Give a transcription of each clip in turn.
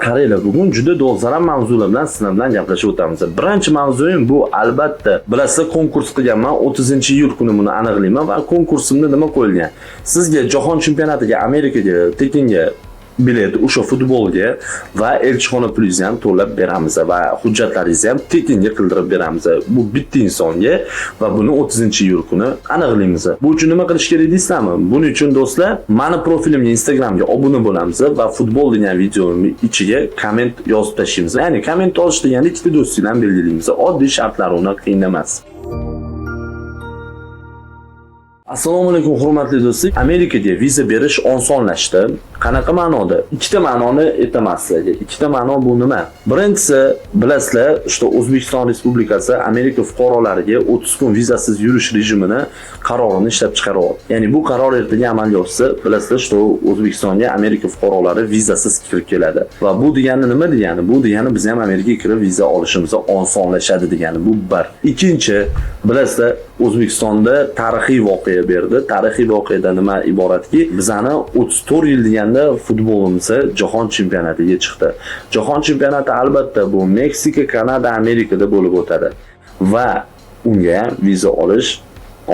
Qaranglar, bugun juda dolzarb mavzular bilan sizlar bilan gaplashib o'tamiz. Birinchi mavzuyim bu, albatta, bilasizlar, konkurs qilganman. 30-iyul kuni buni aniqlayman va konkursimda nima qo'yilgan? Sizga jahon chempionatiga, Amerikaga, Tekinga bilet o'sha futbolga va elchixona pulingizni ham to'lab beramiz va hujjatlaringizni ham tekinga qildirib beramiz. Bu bitta insonga va buni 30-iyul kuni aniqlaymiz. Bu uchun nima qilish kerak deysizlarmi? Buning uchun do'stlar, meni profilimga Instagramga obuna bo'lamiz va futbol degan videoning ichiga komment yozib tashlaymiz. Ya'ni komment yozish degani ikkita do'stinglarni belgilaymiz. Oddiy shartlar, uni qiyin emas. Assalomu alaykum hurmatli do'stlar. Amerikaga viza berish osonlashdi. Qanaqa ma'noda? Ikkita ma'noni aytaman sizlarga. Ikkita ma'no bu nima? Birinchisi, bilasizlar, O'zbekiston Respublikasi Amerika fuqarolariga 30 kun vizasiz yurish rejimini qarorini ishlab chiqaryapti. Ya'ni bu qaror ertaga amalga oshsa, bilasizlar, O'zbekistonga Amerika fuqarolari vizasiz kirib keladi. Va bu degani nima degani? Bu degani biz ham Amerikaga kirib viza olishimiz osonlashadi degani. Bu bir. Ikkinchi, bilasizlar, O'zbekistonda tarixiy voqea berdi. Tarixiy voqeadan nima iboratki, bizani 34 yil deganda futbolimiz jahon chempionatiga chiqdi. Jahon chempionati albatta bu Meksika, Kanada, Amerikada bo'lib o'tadi va unga ham viza olish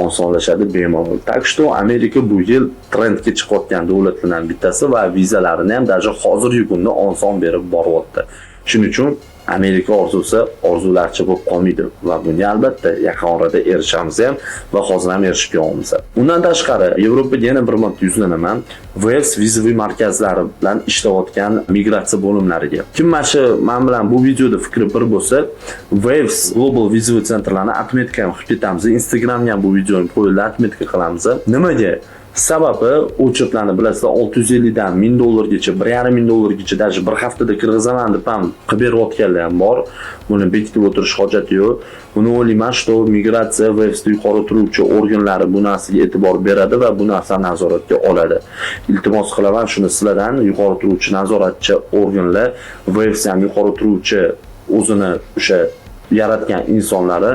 osonlashadi bemalol. Tak что Amerika bu yil trendga chiqayotgan davlatlardan bittasi va vizalarini ham даже hozirgi kunda oson berib boryapti. Shuning uchun Amerika orzusi orzularcha bo'lib qolmaydi va bunga albatta yaqin orada erishamiz ham va hozir ham erishib olamiz. Undan tashqari Yevropaga yana bir marta yuzlanaman. Waves vizaviy markazlari bilan ishlayotgan migratsiya bo'limlariga. Kim men bilan bu videoda fikri bir bo'lsa, Waves Global vizaviy centrlarini atmetka qilib ketamiz. Instagramga ham bu videoni qo'yib atmetka qilamiz. Nimaga? Sababi o'chirtlarni bilasizlar, 650 dan $1000gacha, $1,500gacha, даже bir haftada kirgizaman deb ham qilib berayotganlar ham bor. Buni bekitib o'tirish hojati yo'q. Buni o'ylayman, migratsiya va yuqori turuvchi organlari bu narsaga e'tibor beradi va bu narsani nazoratga oladi. Iltimos qilaman shuni sizlardan, yuqori turuvchi nazoratchi organlar va ham yuqori turuvchi o'zini o'sha yaratgan insonlari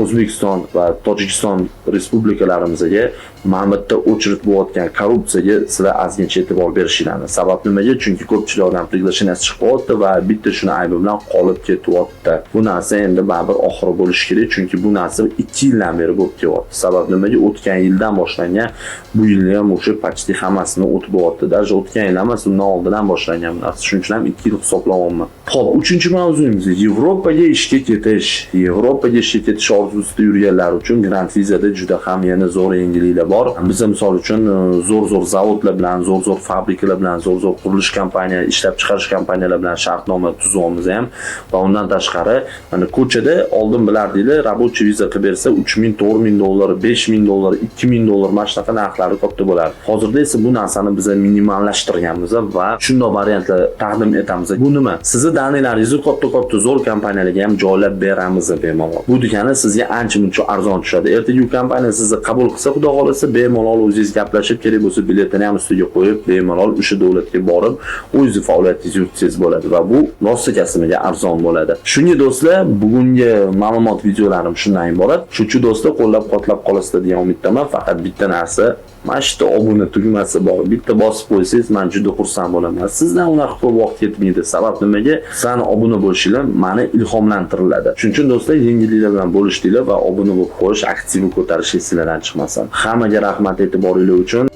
O'zbekiston va Tojikiston respublikalarimizga ma'murda o'chirib bo'layotgan korrupsiyaga sizlar ozgincha e'tibor berishingizni. Sabab nimaga? Chunki ko'pchilik odam приглашенияsi chiqyapti va bitta shuni aybi bilan qolib ketyapti. Bu narsa endi baribir oxiri bo'lishi kerak, chunki bu narsa 2 yildan beri bo'lib kelyapti. Sabab nimaga? O'tgan yildan boshlangan, bu yilda ham o'sha почти hammasini o'tib bo'lyapti. Даже o'tgan yil emas, undan oldindan boshlangan bu narsa. Shuning uchun ham 2 yil hisoblayapman. Xo'p, 3-mavzuyimiz Yevropaga ishga ketish. Yevropaga ishga ketish orzusida yurganlar uchun Grand Vizada juda ham yana zo'r yangiliklar bor. Biz misol uchun zo'r zavodlar bilan, zo'r fabrikalar bilan, zo'r qurilish kompaniya, ishlab chiqarish kompaniyalar bilan shartnoma tuzamiz ham va undan tashqari, mana ko'chada oldin bilardinglar, рабочий viza qilib bersa $3000, $4000, $5000, $2000 mana shunaqa narxlari katta bo'lardi. Hozirda esa bu narsani biz minimallashtirganmiz va shunday variantlar taqdim etamiz. Bu nima? Sizni danalaringizni katta zo'r kompaniyalarga ham joylab beramiz bemalol. Bu degani sizga ancha-muncha arzon tushadi. Ertaga kompaniya sizni qabul qilsa, xudo xolasa, bemalol o'zingiz gaplashib, kerak bo'lsa biletini ham ustiga qo'yib, bemalol o'sha davlatga borib, o'zingiz faoliyatingizni yuritsangiz bo'ladi va bu nosakasiga arzon bo'ladi. Shunga do'stlar, bugungi ma'lumot videolarim shundan iborat. Shuchi do'stlar, qo'llab-quvvatlab qolasizlar degan umiddaman. Faqat bitta narsa, mana shu obuna tugmasi bor. Bitta bosib qo'ysangiz, men juda xursand bo'laman. Sizdan unaqa ko'p vaqt ketmaydi. Sabab nimaga? Sizlarning obuna bo'lishinglar meni ilhomlantiriladi. Shuning uchun do'stlar, yangiliklar bilan bo'lishinglar va obuna bo'lib qo'yish, aktivni ko'tarish sizlardan chiqmasin. Hammaga rahmat e'tiboringiz uchun.